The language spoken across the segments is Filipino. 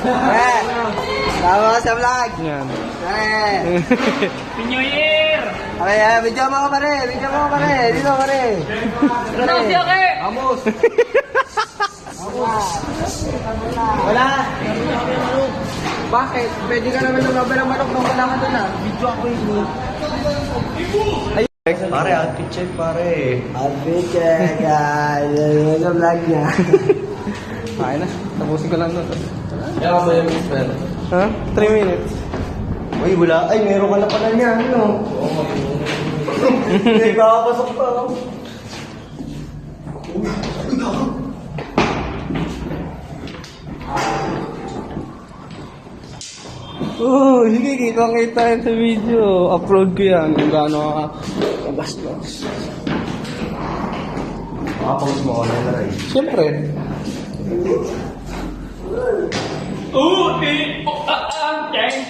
Tama ka sa vlog. Yan. New Year! Okay, video mo ka pare. Video mo ka pare. Dito pare. Ano si Ake? Amos. Wala. Bakit? Pwede ka naman lumaban ng manok nung wala ka doon ah. Video ako yun. Pare, outfit check pare. Outfit check. Yan yung vlog niya. Kaya na. Tapusin ko lang nun. Kaya ba yung spell? Ha? 3 minutes. Uy, wala. Ay, meron ka na pala niya. Ano? Hindi, kakapasok pa. Sige, kita yan sa video. Upload ko yan. Kung gaano ka kabastos. Makapost mo online na rin. Siyempre.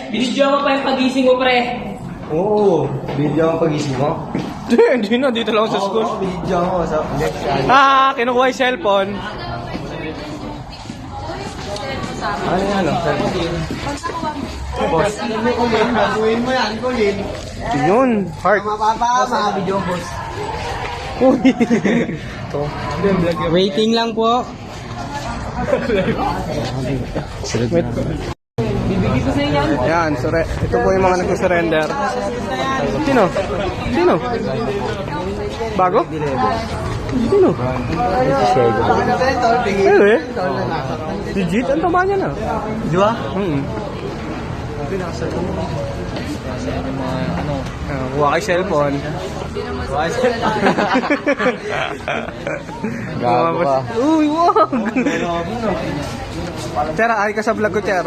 Binidyo mo pa yung pagising mo, pre. Oo, video ang pagising mo. Hindi na. Dito lang sa school. Oo, video ako sa next time. Kinukuha yung cellphone. Ano yan? Boss, ano mo Colin? Gagawin mo yan, Colin. Yun. Heart. Mapapama. Video, boss. Uy. Waiting lang po. Wait. Bibigay ko sa inyo. Yan, ito po yung mga nagsusurrender. Sino? Sino? Bago? Sino? Ano ba ito? Ano eh? Legit? Ang tama niya na. Di ba? Kuha kay cellphone. Gago ka. Uy, wag! Tera, ay ka sa vlog ko, Cher.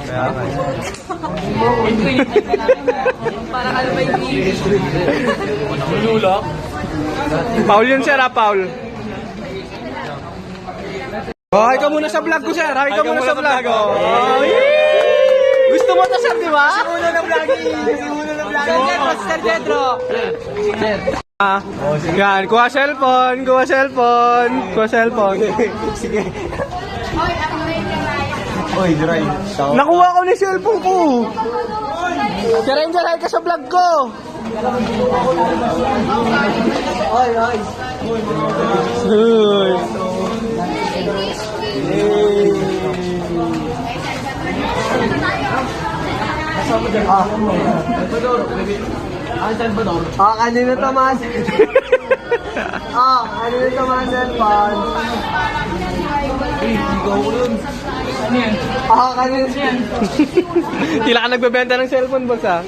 Kaya ka. Parang ano ba yung Lulak? Paul yun, Sir, Paul. Oh, hi ka muna sa vlog ko, Sir. Hi ka muna sa vlog. Oh, gusto mo to, Sir, di ba? Uno ng vlogging. Uno ng vlogging. Sir Pedro? Yan, kuha cellphone, kuha cellphone, kuha cellphone. Sige. Uy, Duray. Nakuha ko ni cellphone ko. Sir Angel, hi ka sa vlog ko. Oy, oy. Uy. Kanino to, man? Kanino to, man? Cellphone. Kanino yan? Tila ka nagbebenta ng cellphone, boss, ha?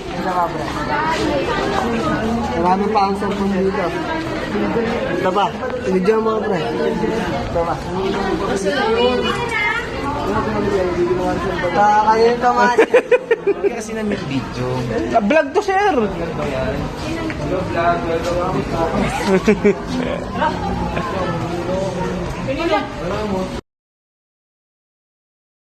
Marami pa ang cellphone dito. Ito ba? Video mo, pre. Ito ba? Kanino to, man? Kasi na-meet video. Vlog to, sir. Kanina.